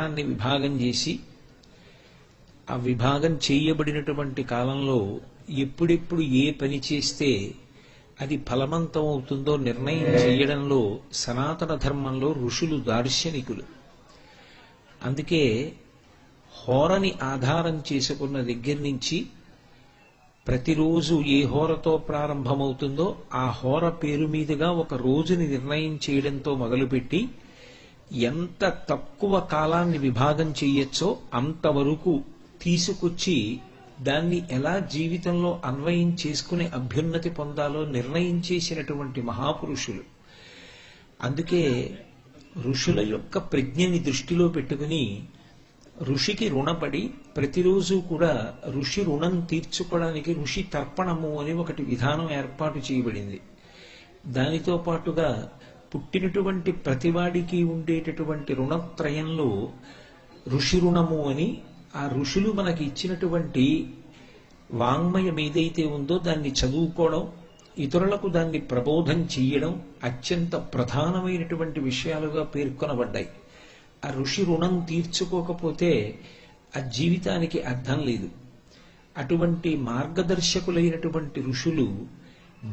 కాలాన్ని విభాగం చేసి ఆ విభాగం చేయబడినటువంటి కాలంలో ఎప్పుడెప్పుడు ఏ పని చేస్తే అది ఫలవంతం అవుతుందో నిర్ణయం చేయడంలో సనాతన ధర్మంలో ఋషులు దార్శనికులు. అందుకే హోరని ఆధారం చేసుకున్న దగ్గర నుంచి ప్రతిరోజు ఏ హోరతో ప్రారంభమవుతుందో ఆ హోర పేరు మీదుగా ఒక రోజుని నిర్ణయం చేయడంతో మొదలుపెట్టి ఎంత తక్కువ కాలాన్ని విభాగం చేయొచ్చో అంతవరకు తీసుకొచ్చి దాన్ని ఎలా జీవితంలో అన్వయం చేసుకుని అభ్యున్నతి పొందాలో నిర్ణయం చేసినటువంటి మహాపురుషులు. అందుకే ఋషుల యొక్క ప్రజ్ఞని దృష్టిలో పెట్టుకుని ఋషికి రుణపడి ప్రతిరోజు కూడా ఋషి రుణం తీర్చుకోవడానికి ఋషి తర్పణము అని ఒకటి విధానం ఏర్పాటు చేయబడింది. దానితో పాటుగా పుట్టినటువంటి ప్రతివాడికి ఉండేటటువంటి రుణత్రయంలో ఋషి రుణము అని ఆ ఋషులు మనకి ఇచ్చినటువంటి వాంగ్మయం ఏదైతే ఉందో దాన్ని చదువుకోవడం, ఇతరులకు దాన్ని ప్రబోధం చేయడం అత్యంత ప్రధానమైనటువంటి విషయాలుగా పేర్కొనబడ్డాయి. ఆ ఋషి రుణం తీర్చుకోకపోతే ఆ జీవితానికి అర్థం లేదు. అటువంటి మార్గదర్శకులైనటువంటి ఋషులు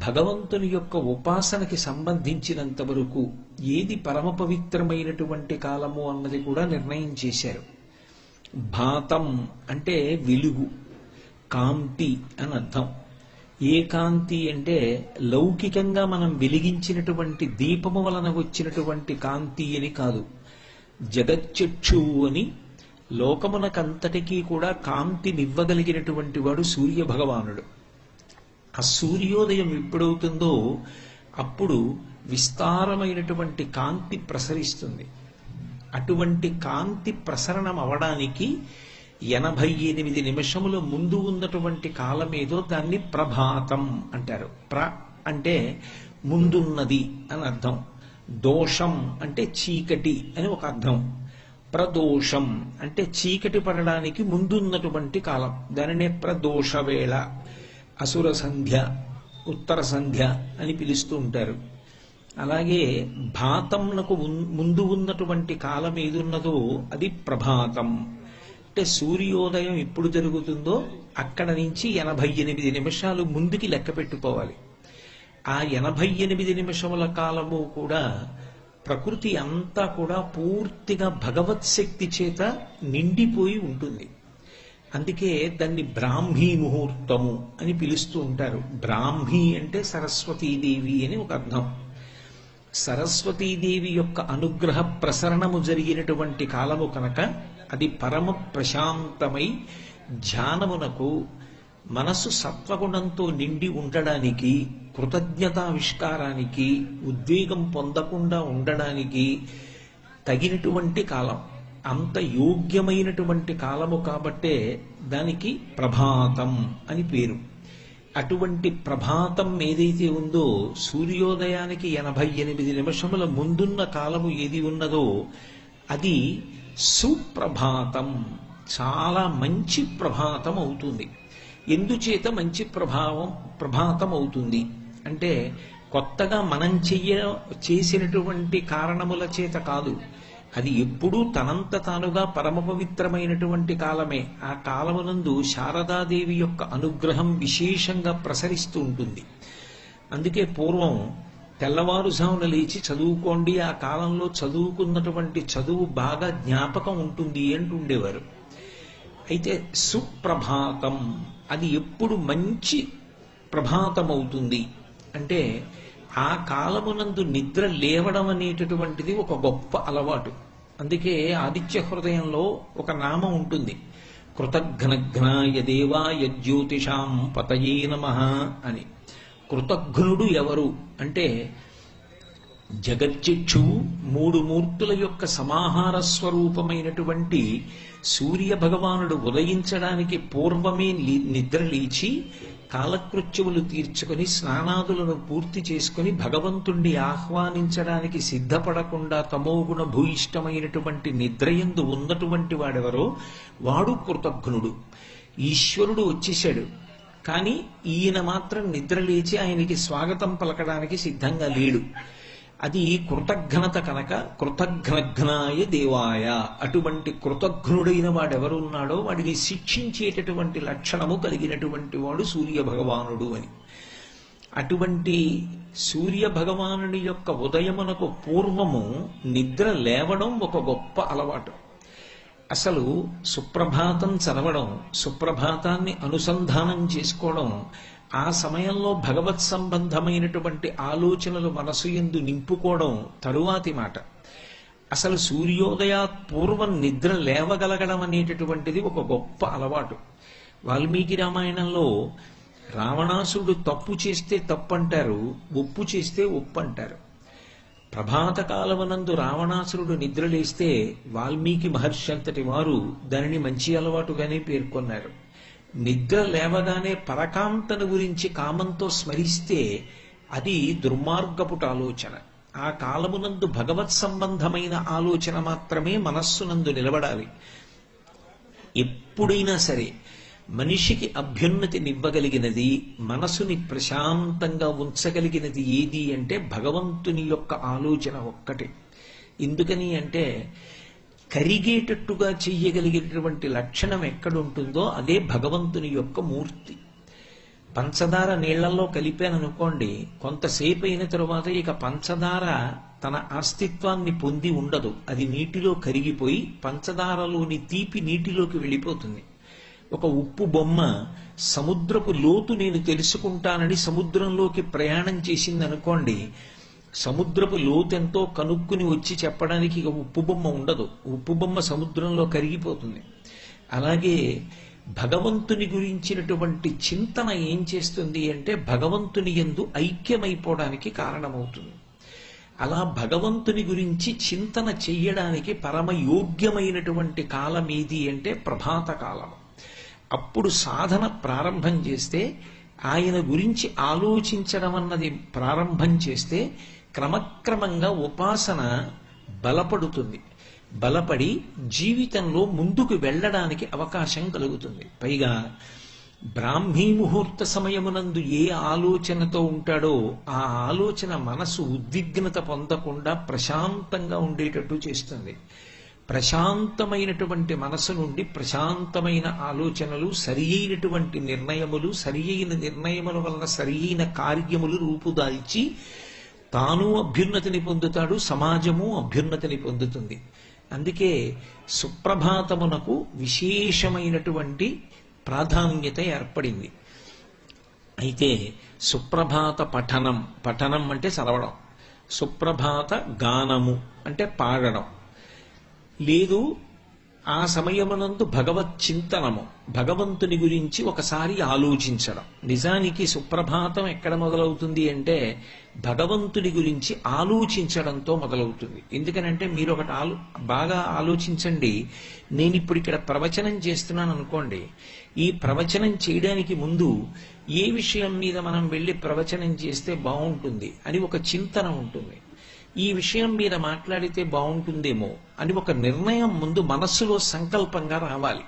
భగవంతుని యొక్క ఉపాసనకి సంబంధించినంత వరకు ఏది పరమ పవిత్రమైనటువంటి కాలము అన్నది కూడా నిర్ణయం చేశారు. భాతం అంటే వెలుగు, కాంతి అని అర్థం. ఏ కాంతి అంటే లౌకికంగా మనం వెలిగించినటువంటి దీపము వలన వచ్చినటువంటి కాంతి అని కాదు. జగచ్చక్షు అని లోకమునకంతటికీ కూడా కాంతినివ్వగలిగినటువంటి వాడు సూర్య భగవానుడు. ఆ సూర్యోదయం ఎప్పుడవుతుందో అప్పుడు విస్తారమైనటువంటి కాంతి ప్రసరిస్తుంది. అటువంటి కాంతి ప్రసరణం అవడానికి 88 నిమిషముల ముందు ఉన్నటువంటి కాలం ఏదో దాన్ని ప్రభాతం అంటారు. అంటే ముందున్నది అని అర్థం. దోషం అంటే చీకటి అని ఒక అర్థం. ప్రదోషం అంటే చీకటి పడడానికి ముందున్నటువంటి కాలం, దానినే ప్రదోష వేళ, అసుర సంధ్య, ఉత్తర సంధ్య అని పిలుస్తూ ఉంటారు. అలాగే భాతంలకు ముందు ఉన్నటువంటి కాలం ఏదున్నదో అది ప్రభాతం. అంటే సూర్యోదయం ఎప్పుడు జరుగుతుందో అక్కడ నుంచి 88 నిమిషాలు ముందుకి లెక్క పెట్టుకోవాలి. ఆ 88 నిమిషముల కాలము కూడా ప్రకృతి అంతా కూడా పూర్తిగా భగవత్ శక్తి చేత నిండిపోయి ఉంటుంది. అందుకే దాన్ని బ్రాహ్మీ ముహూర్తము అని పిలుస్తూ ఉంటారు. బ్రాహ్మీ అంటే సరస్వతీదేవి అని ఒక అర్థం. సరస్వతీదేవి యొక్క అనుగ్రహ ప్రసరణము జరిగినటువంటి కాలము కనుక అది పరమ ప్రశాంతమై ధ్యానమునకు మనసు సత్వగుణంతో నిండి ఉండడానికి, కృతజ్ఞతావిష్కారానికి, ఉద్వేగం పొందకుండా ఉండడానికి తగినటువంటి కాలం. అంత యోగ్యమైనటువంటి కాలము కాబట్టే దానికి ప్రభాతం అని పేరు. అటువంటి ప్రభాతం ఏదైతే ఉందో సూర్యోదయానికి 88 నిమిషముల ముందున్న కాలము ఏది ఉన్నదో అది సుప్రభాతం, చాలా మంచి ప్రభాతం అవుతుంది. ఎందుచేత మంచి ప్రభాతం అవుతుంది అంటే కొత్తగా మనం చేసినటువంటి కారణముల చేత కాదు. అది ఎప్పుడూ తనంత తానుగా పరమ పవిత్రమైనటువంటి కాలమే. ఆ కాలమునందు శారదాదేవి యొక్క అనుగ్రహం విశేషంగా ప్రసరిస్తూ ఉంటుంది. అందుకే పూర్వం తెల్లవారుజామున లేచి చదువుకోండి, ఆ కాలంలో చదువుకున్నటువంటి చదువు బాగా జ్ఞాపకం ఉంటుంది అంటుండేవారు. అయితే సుప్రభాతం అది ఎప్పుడు మంచి ప్రభాతం అవుతుంది అంటే ఆ కాలమునందు నిద్ర లేవడం అనేటటువంటిది ఒక గొప్ప అలవాటు. అందుకే ఆదిత్య హృదయంలో ఒక నామం ఉంటుంది, కృతఘ్నఘ్నాయ దేవాయ జ్యోతిషాం పతయే నమః అని. కృతఘ్నుడు ఎవరు అంటే జగచ్చిక్షువు, 3 మూర్తుల యొక్క సమాహార స్వరూపమైనటువంటి సూర్య భగవానుడు ఉదయించడానికి పూర్వమే నిద్ర లేచి కాలకృత్యములు తీర్చుకొని స్నానాదులను పూర్తి చేసుకుని భగవంతుణ్ణి ఆహ్వానించడానికి సిద్ధపడకుండా తమోగుణ భూయిష్టమైనటువంటి నిద్రయందు ఉన్నటువంటి వాడెవరో వాడు కృతఘ్నుడు. ఈశ్వరుడు వచ్చేశాడు, కానీ ఈయన మాత్రం నిద్ర లేచి ఆయనకి స్వాగతం పలకడానికి సిద్ధంగా లేడు. అది కృతఘ్నత కనుక కృతఘ్నఘ్నాయ దేవాయ, అటువంటి కృతఘ్నుడైన వాడెవరున్నాడో వాడిని శిక్షించేటటువంటి లక్షణము కలిగినటువంటి వాడు సూర్య భగవానుడు అని. అటువంటి సూర్య భగవానుని యొక్క ఉదయమునకు పూర్వము నిద్ర లేవడం ఒక గొప్ప అలవాటు. అసలు సుప్రభాతం చదవడం, సుప్రభాతాన్ని అనుసంధానం చేసుకోవడం, ఆ సమయంలో భగవత్ సంబంధమైనటువంటి ఆలోచనలు మనసు యందు నింపుకోవడం తరువాతి మాట. అసలు సూర్యోదయాత్ పూర్వం నిద్ర లేవగలగడం అనేటటువంటిది ఒక గొప్ప అలవాటు. వాల్మీకి రామాయణంలో రావణాసురుడు తప్పు చేస్తే తప్పు అంటారు, ఒప్పు చేస్తే ఒప్పు అంటారు. ప్రభాత కాలమునందు రావణాసురుడు నిద్రలేస్తే వాల్మీకి మహర్షి అంతటి వారు దానిని మంచి అలవాటుగానే పేర్కొన్నారు. నిద్ర లేవగానే పరకాంతను గురించి కామంతో స్మరిస్తే అది దుర్మార్గపుట ఆలోచన. ఆ కాలమునందు భగవత్ సంబంధమైన ఆలోచన మాత్రమే మనస్సునందు నిలబడాలి. ఎప్పుడైనా సరే మనిషికి అభ్యున్నతినివ్వగలిగినది, మనసుని ప్రశాంతంగా ఉంచగలిగినది ఏది అంటే భగవంతుని యొక్క ఆలోచన ఒక్కటే. ఎందుకని అంటే కరిగేటట్టుగా చెయ్యగలిగేటటువంటి లక్షణం ఎక్కడుంటుందో అదే భగవంతుని యొక్క మూర్తి. పంచదార నీళ్లలో కలిపాననుకోండి, కొంతసేపు అయిన తరువాత ఇక పంచదార తన అస్తిత్వాన్ని పొంది ఉండదు. అది నీటిలో కరిగిపోయి పంచదారలోని తీపి నీటిలోకి వెళ్ళిపోతుంది. ఒక ఉప్పు బొమ్మ సముద్రపు లోతు నేను తెలుసుకుంటానని సముద్రంలోకి ప్రయాణం చేసింది అనుకోండి, సముద్రపు లోతెంతో కనుక్కుని వచ్చి చెప్పడానికి ఇక ఉప్పు బొమ్మ ఉండదు. ఉప్పు బొమ్మ సముద్రంలో కరిగిపోతుంది. అలాగే భగవంతుని గురించినటువంటి చింతన ఏం చేస్తుంది అంటే భగవంతుని యందు ఐక్యమైపోవడానికి కారణమవుతుంది. అలా భగవంతుని గురించి చింతన చెయ్యడానికి పరమ యోగ్యమైనటువంటి కాలం ఏది అంటే ప్రభాత కాలం. అప్పుడు సాధన ప్రారంభం చేస్తే, ఆయన గురించి ఆలోచించడం అన్నది ప్రారంభం చేస్తే క్రమక్రమంగా ఉపాసన బలపడుతుంది. బలపడి జీవితంలో ముందుకు వెళ్ళడానికి అవకాశం కలుగుతుంది. పైగా బ్రాహ్మీ ముహూర్త సమయమునందు ఏ ఆలోచనతో ఉంటాడో ఆ ఆలోచన మనసు ఉద్విగ్నత పొందకుండా ప్రశాంతంగా ఉండేటట్టు చేస్తుంది. ప్రశాంతమైనటువంటి మనసు నుండి ప్రశాంతమైన ఆలోచనలు, సరి అయినటువంటి నిర్ణయములు, సరి అయిన నిర్ణయముల వలన సరి అయిన కార్యములు రూపుదాల్చి తాను అభ్యున్నతిని పొందుతాడు, సమాజము అభ్యున్నతిని పొందుతుంది. అందుకే సుప్రభాతమునకు విశేషమైనటువంటి ప్రాధాన్యత ఏర్పడింది. అయితే సుప్రభాత పఠనం, పఠనం అంటే చదవడం, సుప్రభాత గానము అంటే పాడడం, లేదు ఆ సమయమునందు భగవత్ చింతనము, భగవంతుని గురించి ఒకసారి ఆలోచించడం. నిజానికి సుప్రభాతం ఎక్కడ మొదలవుతుంది అంటే భగవంతుని గురించి ఆలోచించడంతో మొదలవుతుంది. ఎందుకనంటే మీరు ఒకటి బాగా ఆలోచించండి. నేను ఇప్పుడు ఇక్కడ ప్రవచనం చేస్తున్నాను అనుకోండి, ఈ ప్రవచనం చేయడానికి ముందు ఏ విషయం మీద మనం వెళ్ళి ప్రవచనం చేస్తే బాగుంటుంది అని ఒక చింతన ఉంటుంది. ఈ విషయం మీద మాట్లాడితే బాగుంటుందేమో అని ఒక నిర్ణయం ముందు మనస్సులో సంకల్పంగా రావాలి.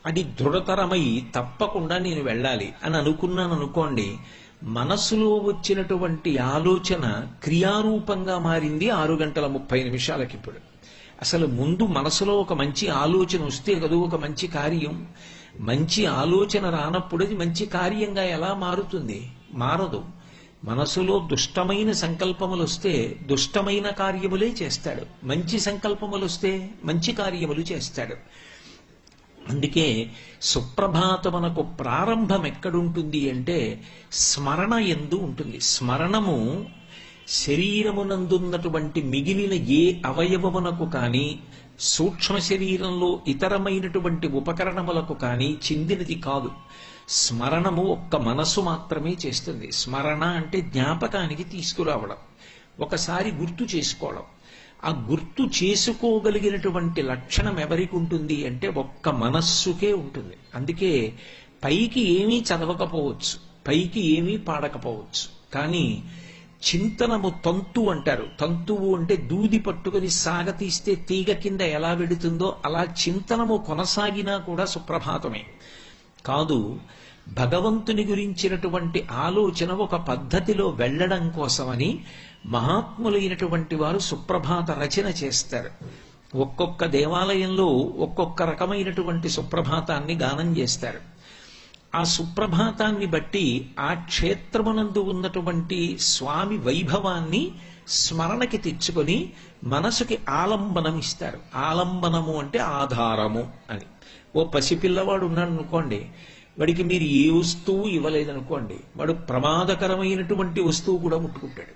అది దృఢతరమై తప్పకుండా నేను వెళ్ళాలి అని అనుకున్నాను అనుకోండి, మనస్సులో వచ్చినటువంటి ఆలోచన క్రియారూపంగా మారింది 6:30 ఇప్పుడు. అసలు ముందు మనసులో ఒక మంచి ఆలోచన వస్తే కదా ఒక మంచి కార్యం. మంచి ఆలోచన రానప్పుడు అది మంచి కార్యంగా ఎలా మారుతుంది? మారదు. మనసులో దుష్టమైన సంకల్పములు వస్తే దుష్టమైన కార్యములే చేస్తాడు, మంచి సంకల్పములు వస్తే మంచి కార్యములు చేస్తాడు. అందుకే సుప్రభాతమునకు ప్రారంభం ఎక్కడుంటుంది అంటే స్మరణ యందు ఉంటుంది. స్మరణము శరీరమునందున్నటువంటి మిగిలిన ఏ అవయవమునకు కానీ, సూక్ష్మ శరీరంలో ఇతరమైనటువంటి ఉపకరణములకు కానీ చెందినది కాదు. స్మరణము ఒక్క మనసు మాత్రమే చేస్తుంది. స్మరణ అంటే జ్ఞాపకానికి తీసుకురావడం, ఒకసారి గుర్తు చేసుకోవడం. ఆ గుర్తు చేసుకోగలిగినటువంటి లక్షణం ఎవరికి ఉంటుంది అంటే ఒక్క మనస్సుకే ఉంటుంది. అందుకే పైకి ఏమీ చదవకపోవచ్చు, పైకి ఏమీ పాడకపోవచ్చు, కానీ చింతనము తంతు అంటారు. తంతువు అంటే దూది పట్టుకుని సాగతీస్తే తీగ కింద ఎలా వెడుతుందో అలా చింతనము కొనసాగినా కూడా సుప్రభాతమే కాదు. భగవంతుని గురించినటువంటి ఆలోచన ఒక పద్ధతిలో వెళ్ళడం కోసమని మహాత్ములైనటువంటి వారు సుప్రభాత రచన చేస్తారు. ఒక్కొక్క దేవాలయంలో ఒక్కొక్క రకమైనటువంటి సుప్రభాతాన్ని గానం చేస్తారు. ఆ సుప్రభాతాన్ని బట్టి ఆ క్షేత్రమునందు ఉన్నటువంటి స్వామి వైభవాన్ని స్మరణకి తెచ్చుకొని మనసుకి ఆలంబనం ఇస్తారు. ఆలంబనము అంటే ఆధారము అని. ఓ పసిపిల్లవాడు ఉన్నాడు అనుకోండి, వాడికి మీరు ఏ వస్తువు ఇవ్వలేదనుకోండి, వాడు ప్రమాదకరమైనటువంటి వస్తువు కూడా ముట్టుకుంటాడు.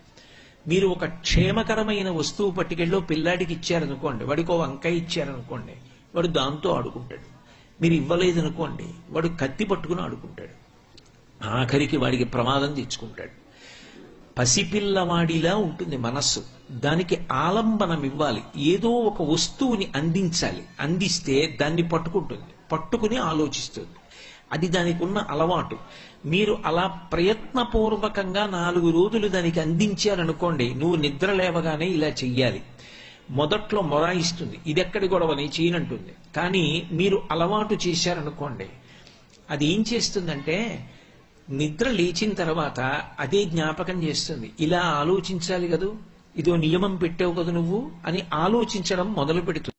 మీరు ఒక క్షేమకరమైన వస్తువు పట్టుకెళ్ళి పిల్లాడికి ఇచ్చారనుకోండి, వాడికి ఓ వంకాయ ఇచ్చారనుకోండి, వాడు దాంతో ఆడుకుంటాడు. మీరు ఇవ్వలేదనుకోండి, వాడు కత్తి పట్టుకుని ఆడుకుంటాడు. ఆఖరికి వాడికి ప్రమాదం తెచ్చుకుంటాడు. పసిపిల్లవాడిలా ఉంటుంది మనస్సు. దానికి ఆలంబనం ఇవ్వాలి. ఏదో ఒక వస్తువుని అందించాలి. అందిస్తే దాన్ని పట్టుకుంటుంది, పట్టుకుని ఆలోచిస్తుంది. అది దానికి ఉన్న అలవాటు. మీరు అలా ప్రయత్నపూర్వకంగా 4 రోజులు దానికి అందించారనుకోండి, నువ్వు నిద్ర లేవగానే ఇలా చెయ్యాలి. మొదట్లో మొరాయిస్తుంది, ఇదెక్కడి గొడవని చేయనంటుంది. కానీ మీరు అలవాటు చేశారనుకోండి, అది ఏం చేస్తుందంటే నిద్ర లేచిన తర్వాత అదే జ్ఞాపకం చేస్తుంది. ఇలా ఆలోచించాలి కదూ, ఇదో నియమం పెట్టావు కదా నువ్వు అని ఆలోచించడం మొదలు పెడుతుంది.